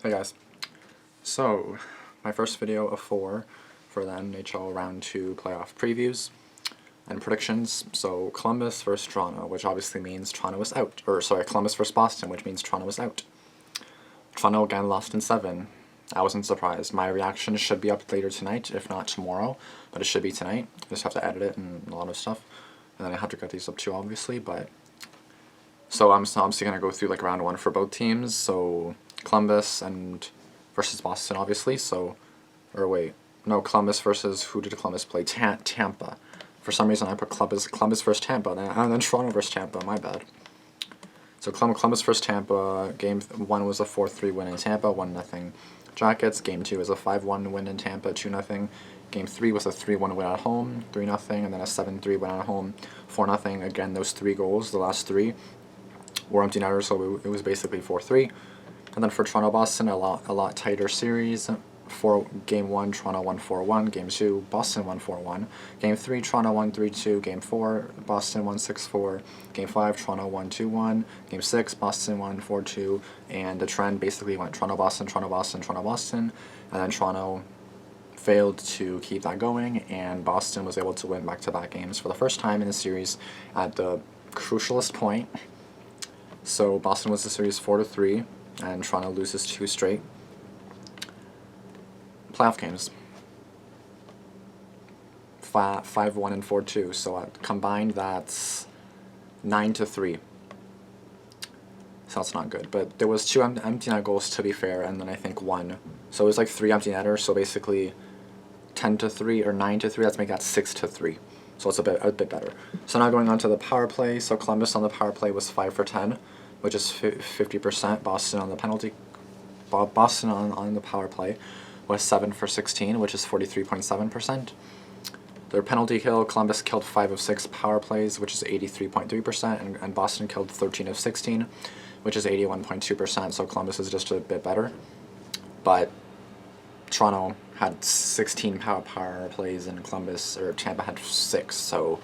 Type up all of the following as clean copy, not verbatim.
Hey guys, so my first video of 4 for the NHL Round 2 playoff previews and predictions. So Columbus versus Toronto, which obviously means Toronto is out. Or sorry, Columbus versus Boston, which means Toronto is out. Toronto again lost in 7. I wasn't surprised. My reaction should be up later tonight, if not tomorrow, but it should be tonight. I just have to edit it and a lot of stuff. And then I have to get these up too, obviously, but... So I'm obviously going to go through like round 1 for both teams, so Columbus and versus Boston, obviously, so, or wait, no, Columbus versus, who did Columbus play? Tampa. For some reason I put Columbus versus Tampa, and then Toronto versus Tampa, my bad. So Columbus versus Tampa, game 1 was a 4-3 win in Tampa, 1-0 Jackets, game 2 was a 5-1 win in Tampa, 2-0. Game 3 was a 3-1 win at home, 3-0, and then a 7-3 win at home, 4-0. Again, those 3 goals, the last 3, were empty netters, so it was basically 4-3. And then for Toronto-Boston, a lot tighter series. For Game 1, Toronto won 4-1. Game 2, Boston won 4-1. Game 3, Toronto won 3-2. Game 4, Boston won 6-4. Game 5, Toronto won 2-1. Game 6, Boston won 4-2. And the trend basically went Toronto-Boston, Toronto-Boston, Toronto-Boston. And then Toronto failed to keep that going, and Boston was able to win back-to-back games for the first time in the series at the crucialest point. So Boston wins the series 4-3, and Toronto loses 2 straight. Playoff games. 5-1 and 4-2, so combined that's 9-3. So that's not good, but there was 2 empty net goals to be fair, and then I think 1. So it was like 3 empty netters, so basically 10-3 or 9-3, let's make that 6-3. So it's a bit better. So now going on to the power play. So Columbus on the power play was 5 for 10, which is 50%. Boston on the penalty, Boston on the power play was 7 for 16, which is 43.7%. Their penalty kill, Columbus killed 5 of 6 power plays, which is 83.3%, and Boston killed 13 of 16, which is 81.2%. So Columbus is just a bit better, but Toronto had 16 power plays and Columbus, or Tampa, had 6, so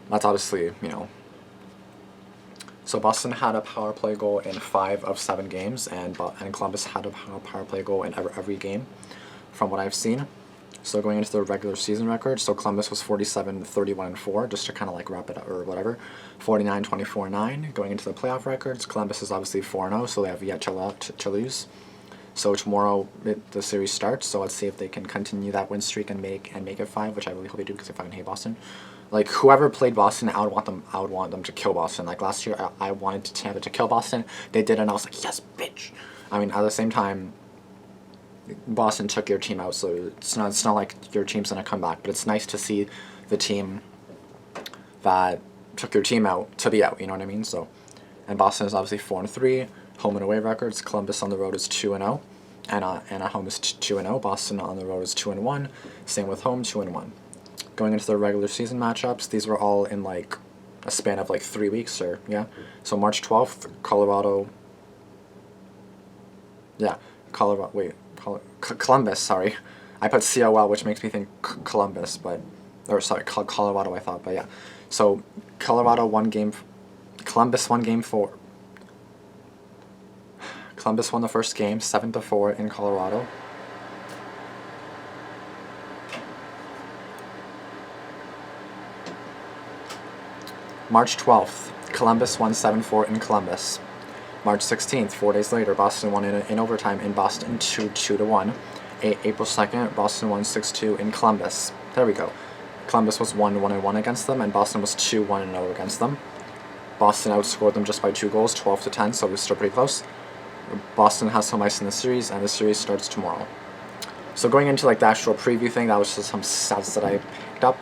that's obviously, you know. So Boston had a power play goal in 5 of 7 games, and Columbus had a power play goal in every game, from what I've seen. So going into the regular season record, so Columbus was 47-31-4, just to kind of like wrap it up, or whatever. 49-24-9. Going into the playoff records, Columbus is obviously 4-0, so they have yet to lose. So tomorrow the series starts, so let's see if they can continue that win streak and make it 5, which I really hope they do, because I fucking hate Boston. Like, whoever played Boston, I would want them to kill Boston. Like last year, I wanted Tampa to kill Boston. They did, and I was like, yes, bitch. I mean, at the same time, Boston took your team out, so it's not like your team's gonna come back. But it's nice to see the team that took your team out to be out. You know what I mean? So, and Boston is obviously 4-3. Home and away records. Columbus on the road is 2-0, and at home is 2-0. Boston on the road is 2-1. Same with home, 2-1. Going into the regular season matchups, these were all in like a span of like 3 weeks, or yeah. So March 12th, Colorado. Yeah, Columbus. Sorry, I put COL, which makes me think Columbus, but Colorado. I thought, but yeah. So Colorado Columbus won game 4. Columbus won the first game, 7-4 in Colorado. March 12th, Columbus won 7-4 in Columbus. March 16th, 4 days later, Boston won in overtime in Boston, 2-1. April 2nd, Boston won 6-2 in Columbus. There we go. Columbus was 1-1 against them, and Boston was 2-1-0 against them. Boston outscored them just by 2 goals, 12-10, so it was still pretty close. Boston has some ice in the series, and the series starts tomorrow. So going into like the actual preview thing, that was just some stats that I picked up.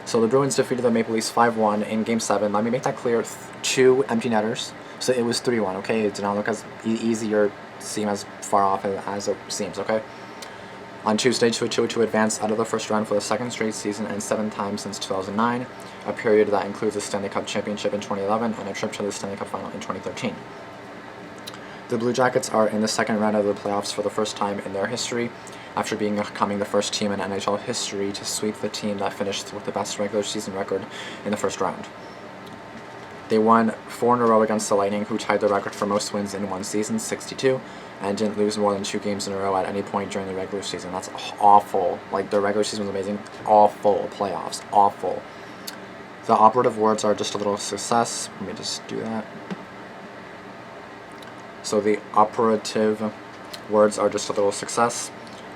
So the Bruins defeated the Maple Leafs 5-1 in Game 7. Let me make that clear. 2 empty netters. So it was 3-1, okay? It did not look as easy or seem as far off as it seems, okay? On Tuesday, to advance out of the first round for the 2nd straight season and 7th time since 2009, a period that includes a Stanley Cup championship in 2011 and a trip to the Stanley Cup final in 2013. The Blue Jackets are in the 2nd round of the playoffs for the first time in their history, after becoming the first team in NHL history to sweep the team that finished with the best regular season record in the first round. They won 4 in a row against the Lightning, who tied the record for most wins in one season, 62, and didn't lose more than 2 games in a row at any point during the regular season. That's awful. Like, the regular season was amazing. Awful playoffs. Awful. The operative words are just a little success. Let me just do that. So the operative words are just a little success.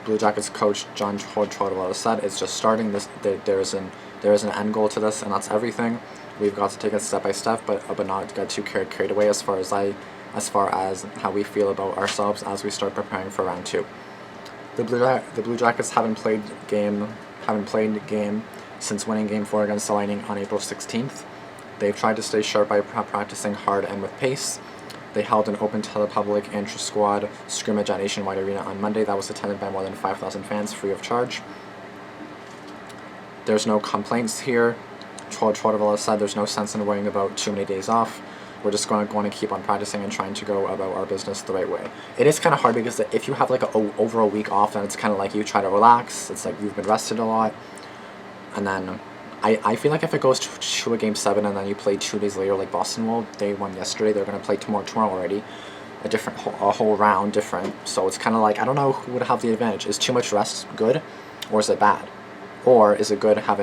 Blue Jackets coach John Tortorella said, "It's just starting. There is an end goal to this, and that's everything. We've got to take it step by step, but not get too carried away as far as how we feel about ourselves as we start preparing for round 2." The Blue Jackets haven't played the game since winning Game 4 against the Lightning on April 16th. They've tried to stay sharp by practicing hard and with pace. They held an open to the public intra-squad scrimmage at Nationwide Arena on Monday that was attended by more than 5,000 fans free of charge. There's no complaints here. Tortorella said there's no sense in worrying about too many days off. We're just going to keep on practicing and trying to go about our business the right way. It is kind of hard because if you have like over a week off, then it's kind of like you try to relax. It's like you've been rested a lot. And then I feel like if it goes to a Game 7 and then you play 2 days later like Boston will, they won yesterday, they're going to play tomorrow already. A whole round different. So it's kind of like, I don't know who would have the advantage. Is too much rest good or is it bad? Or is it good to have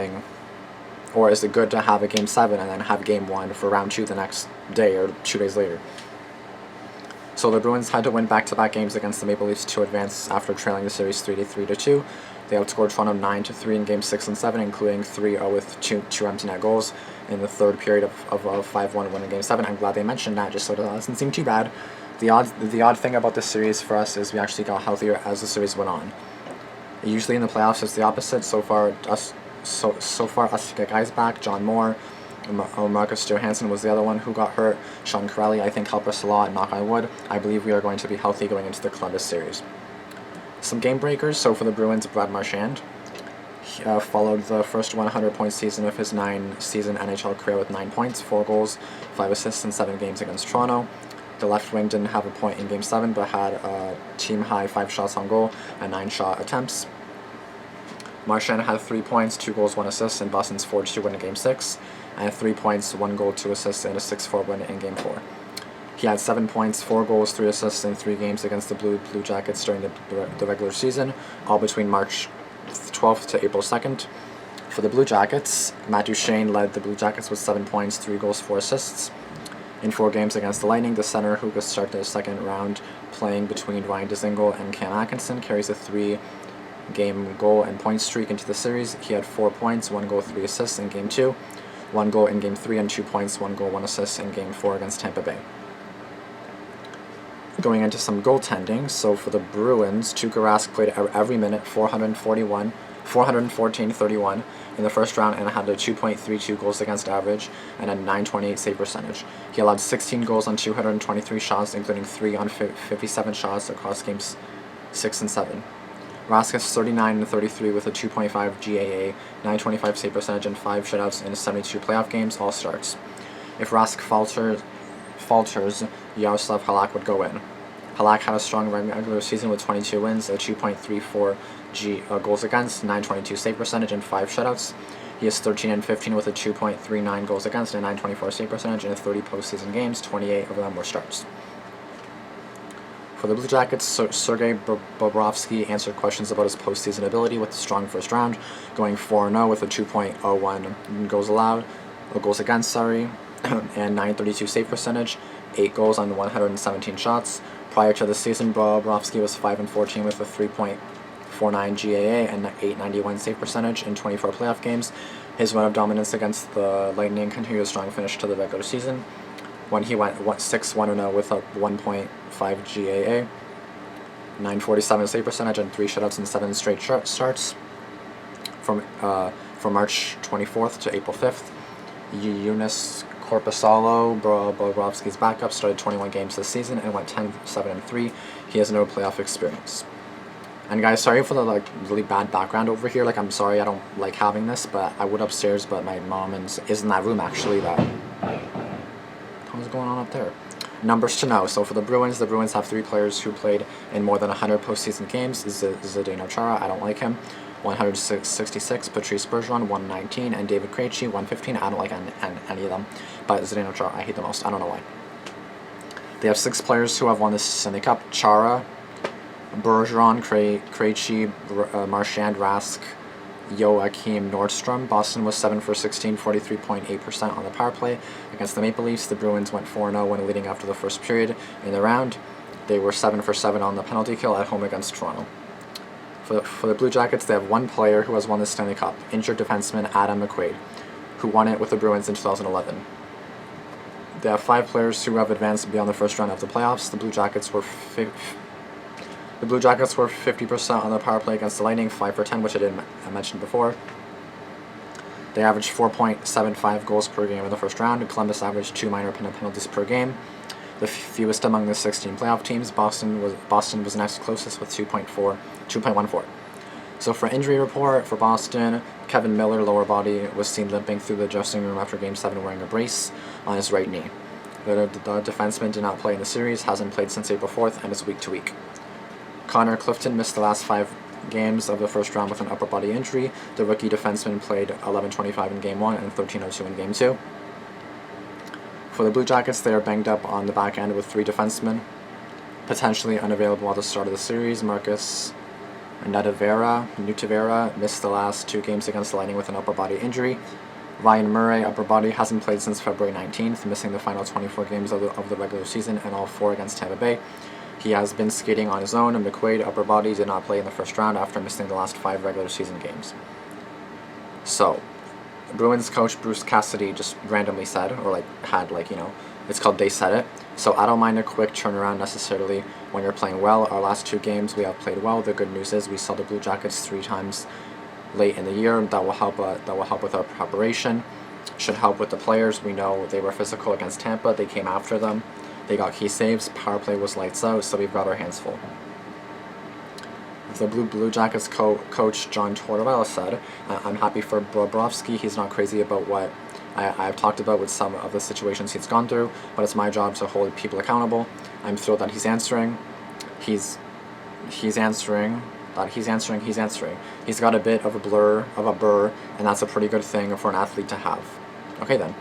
a Game 7 and then have Game 1 for round 2 the next day or 2 days later? So the Bruins had to win back-to-back games against the Maple Leafs to advance after trailing the series 3-2. They outscored Toronto 9-3 in Games 6 and 7, including 3-0 with two empty net goals in the third period of a 5-1 win in Game 7. I'm glad they mentioned that, just so it doesn't seem too bad. The odd thing about this series for us is we actually got healthier as the series went on. Usually in the playoffs it's the opposite. So far us get guys back. John Moore, Marcus Johansson was the other one who got hurt. Sean Corelli, I think, helped us a lot, knock on wood. I believe we are going to be healthy going into the Columbus series. Some game breakers. So for the Bruins, Brad Marchand followed the first 100-point season of his 9-season NHL career with 9 points, 4 goals, 5 assists in 7 games against Toronto. The left wing didn't have a point in Game 7, but had a team-high 5 shots on goal and 9 shot attempts. Marchand had 3 points, 2 goals, 1 assist in Boston's 4-2 win in Game 6, and 3 points, 1 goal, 2 assists in a 6-4 win in Game 4. He had 7 points, 4 goals, 3 assists in 3 games against the Blue Jackets during the regular season, all between March 12th to April 2nd. For the Blue Jackets, Matt Duchene led the Blue Jackets with 7 points, 3 goals, 4 assists. In 4 games against the Lightning, the center, who could start the second round playing between Ryan Dzingel and Cam Atkinson, carries a 3-game goal and point streak into the series. He had 4 points, 1 goal, 3 assists in Game 2, 1 goal in Game 3, and 2 points, 1 goal, 1 assist in Game 4 against Tampa Bay. Going into some goaltending, so for the Bruins, Tuukka Rask played every minute, 414-31 in the first round, and had a 2.32 goals against average and a 928 save percentage. He allowed 16 goals on 223 shots, including 3 on 57 shots across games 6 and 7. Rask is 39-33 with a 2.5 GAA, 925 save percentage, and 5 shutouts in 72 playoff games, all starts. If Rask falters, Yaroslav Halak would go in. Halak had a strong regular season with 22 wins, a 2.34 goals against, 922 save percentage, and 5 shutouts. He is 13-15 with a 2.39 goals against and 924 save percentage in 30 postseason games. 28 of them were starts. For the Blue Jackets, Sergei Bobrovsky answered questions about his postseason ability with a strong first round, going 4-0 with a 2.01 goals against, and 932 save percentage, 8 goals on 117 shots. Prior to the season, Bobrovsky was 5-14 with a 3.49 GAA and 891 save percentage in 24 playoff games. His run of dominance against the Lightning continued a strong finish to the regular season, when he went 6-1-0 with a 1.5 GAA, 947 save percentage, and 3 shutouts in 7 straight starts. From March 24th to April 5th, Younes Korpisalo, Bobrovsky's backup, started 21 games this season and went 10-7-3. He has no playoff experience. And guys, sorry for the really bad background over here. I'm sorry, I don't like having this, but I would upstairs, but my mom is in that room actually. What's going on up there? Numbers to know. So for the Bruins have 3 players who played in more than 100 postseason games. Zdeno Chara, I don't like him. 166, Patrice Bergeron, 119, and David Krejci, 115. I don't like any of them, but Zdeno Chara, I hate the most. I don't know why. They have 6 players who have won the Stanley Cup: Chara, Bergeron, Krejci, Marchand, Rask, Joachim Nordstrom. Boston was 7 for 16, 43.8% on the power play. Against the Maple Leafs, the Bruins went 4-0 when leading after the first period. In the round, they were 7 for 7 on the penalty kill at home against Toronto. For the Blue Jackets, they have 1 player who has won the Stanley Cup, injured defenseman Adam McQuaid, who won it with the Bruins in 2011. They have 5 players who have advanced beyond the first round of the playoffs. The Blue Jackets were 50% on the power play against the Lightning, 5 for 10, which I mentioned before. They averaged 4.75 goals per game in the first round. Columbus averaged 2 minor penalties per game, the fewest among the 16 playoff teams. Boston was next closest with 2.14. So for injury report for Boston, Kevin Miller, lower body, was seen limping through the dressing room after Game 7 wearing a brace on his right knee. The defenseman did not play in the series, hasn't played since April 4th, and is week to week. Connor Clifton missed the last 5 games of the first round with an upper body injury. The rookie defenseman played 11:25 in Game 1 and 13:02 in Game 2. For the Blue Jackets, they are banged up on the back end with 3 defensemen potentially unavailable at the start of the series. Marcus Nutavera missed the last 2 games against the Lightning with an upper body injury. Ryan Murray, upper body, hasn't played since February 19th, missing the final 24 games of the regular season and all 4 against Tampa Bay. He has been skating on his own, and McQuaid, upper body, did not play in the first round after missing the last 5 regular season games. So, Bruins coach Bruce Cassidy just randomly said, or it's called They Said It. So I don't mind a quick turnaround necessarily when you're playing well. Our last 2 games we have played well. The good news is we saw the Blue Jackets 3 times late in the year. That will help with our preparation. Should help with the players. We know they were physical against Tampa. They came after them. They got key saves. Power play was lights out, so we've got our hands full. The Blue Jackets coach John Tortorella said, "I'm happy for Bobrovsky. He's not crazy about what I've talked about with some of the situations he's gone through, but it's my job to hold people accountable. I'm thrilled that he's answering. He's answering. He's got a bit of a burr, and that's a pretty good thing for an athlete to have." Okay then.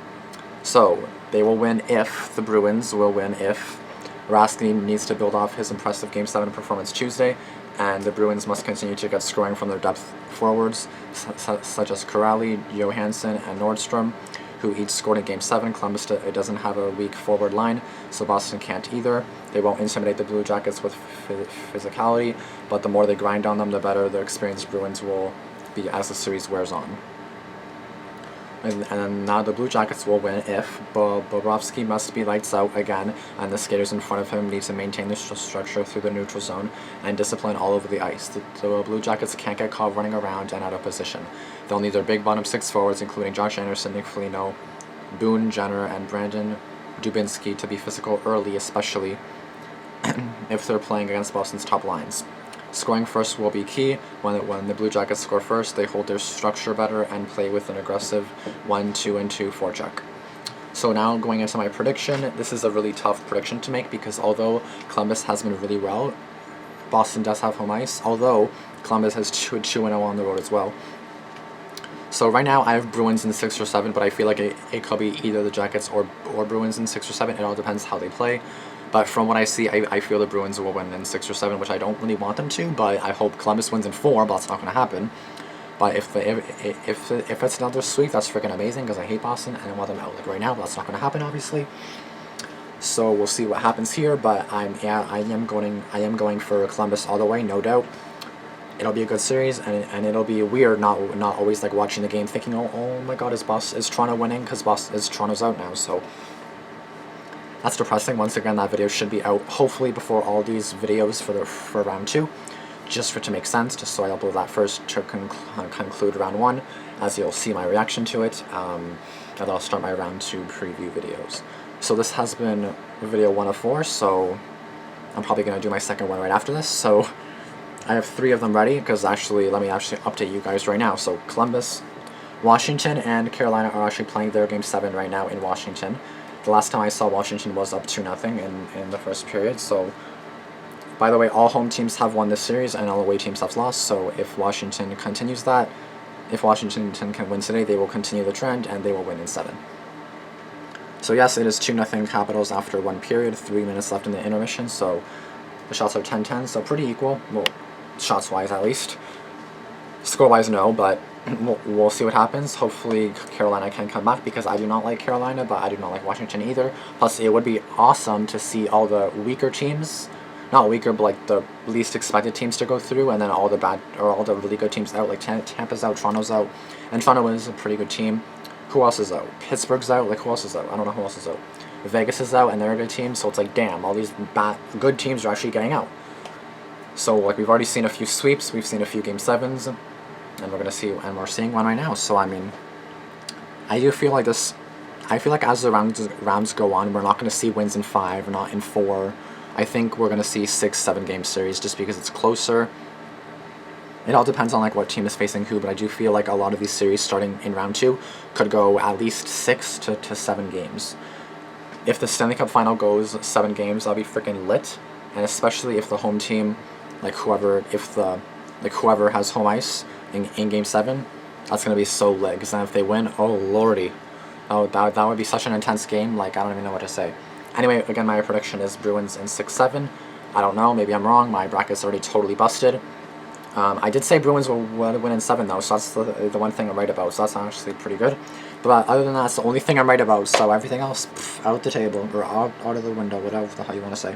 So, they will win if, the Bruins will win if Rask needs to build off his impressive Game 7 performance Tuesday, and the Bruins must continue to get scoring from their depth forwards, such as Corrali, Johansson, and Nordstrom, who each scored in Game 7. Columbus doesn't have a weak forward line, so Boston can't either. They won't intimidate the Blue Jackets with physicality, but the more they grind on them, the better the experienced Bruins will be as the series wears on. And now the Blue Jackets will win if Bobrovsky must be lights out again, and the skaters in front of him need to maintain the structure through the neutral zone and discipline all over the ice. The Blue Jackets can't get caught running around and out of position. They'll need their big bottom 6 forwards, including Josh Anderson, Nick Foligno, Boone Jenner, and Brandon Dubinsky, to be physical early, especially if they're playing against Boston's top lines. Scoring first will be key. When the Blue Jackets score first, they hold their structure better and play with an aggressive 1-2-2 forecheck. So now going into my prediction, this is a really tough prediction to make because although Columbus has been really well, Boston does have home ice, although Columbus has 2-0 on the road as well. So right now I have Bruins in 6 or 7, but I feel like it could be either the Jackets or Bruins in 6 or 7. It all depends how they play. But from what I see, I feel the Bruins will win in 6 or 7, which I don't really want them to, but I hope Columbus wins in 4, but that's not going to happen. But if it's another sweep, that's freaking amazing, because I hate Boston, and I want them out like right now, but that's not going to happen, obviously. So we'll see what happens here, but I am going for Columbus all the way, no doubt. It'll be a good series, and it'll be weird not always like watching the game thinking, oh my god, is Toronto winning, because Toronto's out now, so that's depressing. Once again, that video should be out hopefully before all these videos for round 2, just for it to make sense, just so I'll upload that first to conclude round 1, as you'll see my reaction to it, and I'll start my round 2 preview videos. So this has been video 1 of 4, so I'm probably going to do my second one right after this, so I have 3 of them ready, because let me update you guys right now. So Columbus, Washington, and Carolina are actually playing their Game 7 right now in Washington. The last time I saw Washington was up 2-0 in the first period, so By the way, all home teams have won this series and all away teams have lost, so if Washington continues that, if Washington can win today, they will continue the trend and they will win in 7. So yes, it is 2-0 Capitals after 1 period, 3 minutes left in the intermission, so the shots are 10-10, so pretty equal, well, shots-wise at least. Score-wise, no, but we'll see what happens. Hopefully Carolina can come back, because I do not like Carolina, but I do not like Washington either. Plus, it would be awesome to see all the weaker teams, not weaker, but like the least expected teams to go through, and then all the bad, or all the really good teams out, like Tampa's out, Toronto's out, and Toronto is a pretty good team. Who else is out? Pittsburgh's out, like who else is out? I don't know who else is out. Vegas is out, and they're a good team, so it's like, damn, all these good teams are actually getting out. So, like, we've already seen a few sweeps, we've seen a few Game 7s, and we're gonna see, and we're seeing one right now. So, I mean, I do feel like this, I feel like as the rounds go on, we're not gonna see wins in 5, or not in 4. I think we're gonna see 6-7 game series, just because it's closer. It all depends on like what team is facing who, but I do feel like a lot of these series starting in round 2 could go at least 6 to 7 games. If the Stanley Cup final goes 7 games, that'll be freaking lit, and especially if the home team, like whoever has home ice in Game 7, that's gonna be so lit. Because then if they win, oh lordy, oh that would be such an intense game. Like, I don't even know what to say. Anyway, again, my prediction is Bruins in 6-7. I don't know, maybe I'm wrong. My bracket's already totally busted. I did say Bruins will win in 7 though, so that's the one thing I'm right about, so that's actually pretty good. But other than that, that's the only thing I'm right about, so everything else, out the table, or out of the window, whatever the hell you want to say.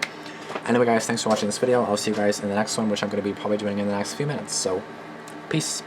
Anyway guys, thanks for watching this video. I'll see you guys in the next one, which I'm going to be probably doing in the next few minutes, so peace.